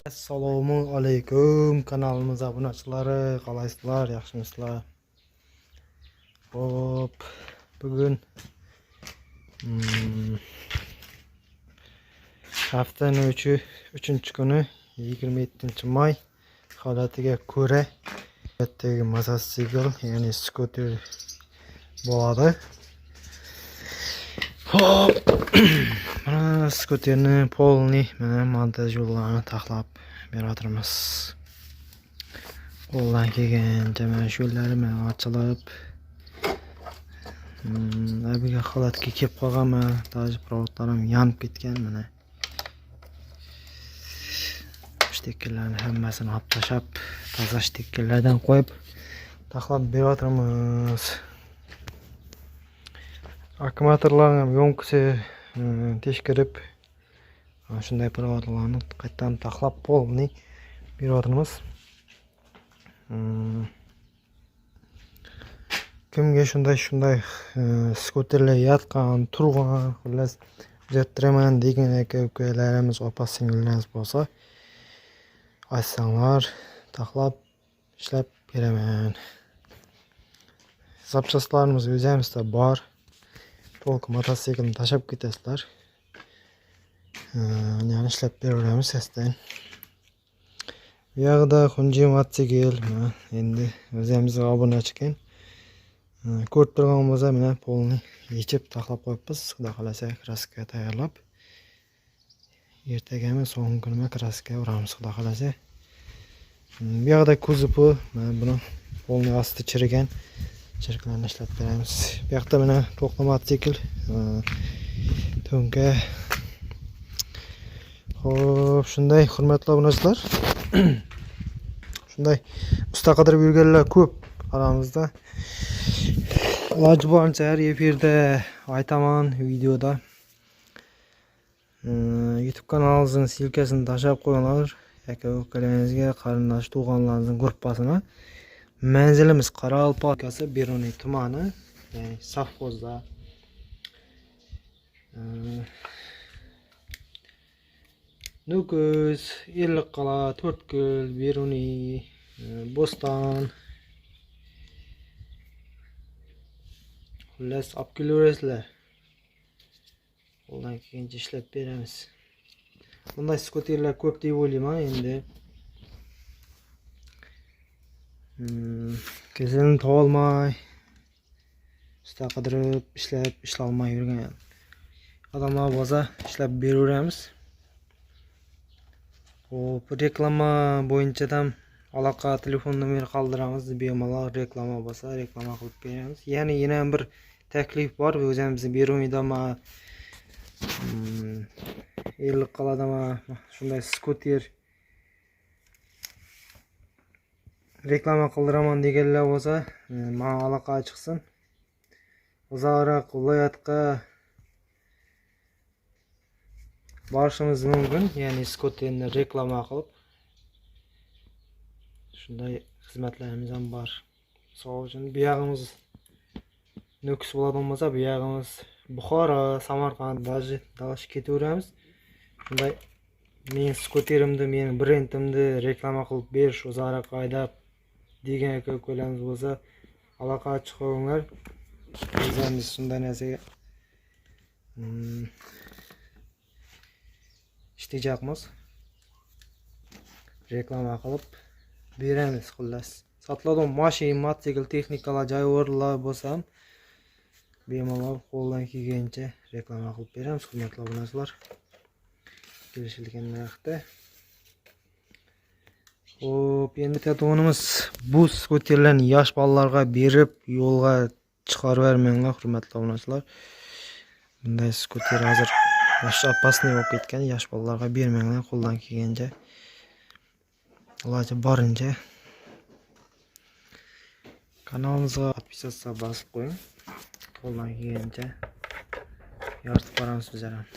Assalomu alaykum kanalimiz obunachilari, qalaysizlar, yaxshimisizlar? Hop, bugun haftaning 3-chi kuni 27-may holatiga ko'ra bittagi mototsikl, ya'ni skuter bo'ladi. Hop, mana skuterni polni mana montaj yo'llarini taxlab beraveramiz. Qo'ldan kelgancha mana shu yo'llarini ochilib, abiga holatga kelib qolganman. Даже provodlarim yonib ketgan mana. Shtekillarni hammasini olib tashlab, toza shtekillardan qo'yib taxlab beraveramiz. Akkumulyatorlarning yo'nqisi teshkirib, shunday provodlarni qaytadan taxlab polni beraveramiz. Kimga shunday skuterlar yotgan, turgan, xullas jo'ttiraman degan aka-ukalarimiz, opa-singillarimiz bo'lsa, aytsanglar, taxlab ishlab beraman. Zapchastlarimiz o'zimizda bor. To'liq mototsiklni tashab ketasizlar. Yani ishlab beraveramiz sizdan. Bu yerda Xunji mototsikl, endi o'zimizga obunachi ekan. Ko'rib turgan bo'lsa, mana polni yechib taxlab qo'yibmiz. Xudo xolasa kraska tayyorlab, ertagami so'nggi kunimi kraska uramiz, xudo xolasa. Bu yerda kuzovi, mana buni polni osti chirigan. Chiriklarni ishlab beramiz. Bu yoqda mana to'qli mototsikl, to'nka. Xo'p, shunday hurmatli obunachilar. Shunday usta qidirib yurganlar ko'p aramizda. Iloji boricha har efirda aytaman, videoda. YouTube kanalimizning silkasini tashlab qo'yinglar. Aka-ukalaringizga, qarindosh tug'anlaringizning gruppasini. Manzilimiz Qoraqalpoq өлкәсе, Beruniy tumani, ya'ni sovxozda. Nukus, Ellikqal'a, To'rtko'l, Beruniy, Bo'ston. Xullas, olib kelaverasizlar. Qo'ldan kelgancha ishlab beramiz. Bunday skuterlar ko'p deb o'ylayman endi. Kezini topolmay, usta qidirib ishlolmay yurgan odamlar bo'lsa, ishlab beraveramiz. Xo'p, reklama bo'yicha ham aloqa telefon nomeri qoldiramiz. Bemalol reklama bo'lsa, reklama qilib beramiz. Ya'ni yana bir taklif bor. O'zimizning Beruniyda Ellikqal'ada shunday skuter reklama qildiraman deganlar bo'lsa, menga aloqa chiqsin. Uzoqroq viloyatga borishimiz mumkin, ya'ni skuterni reklama qilib. Shunday xizmatlarimiz ham bor. Misol uchun bu yog'imiz Nukus bo'ladigan bo'lsa, bu yog'imiz Buxoro, Samarqand, даже dalash ketaveramiz. Shunday men skuterimni, mening brendimni reklama qilib berish, uzoqroq haydab degan aka-ukalarimiz bo'lsa, aloqa chiqinglar. O'zimiz shunday narsaga ishlayapmiz. Reklama qilib beramiz xullas. Sotiladigan mashina, mototsikl, texnikalar, joyvorlar bo'lsa ham bemalol qo'ldan kelgancha reklama qilib beramiz, hurmatli obunachilar. Kelishilgan narxda. Xo'p, endi tatuvimiz bu skuterlarni yosh bolalarga berib, yo'lga chiqarib vermanglar, hurmatli obunachilar. Bunday skuter hozir yosh opasniy bo'lib ketgan, yosh bolalarga bermanglar, qo'ldan kelgancha. Iloji borincha kanalimizga podpisatsiya bosib qo'ying. Qo'ldan kelgancha yoritib boramiz bizlar ham.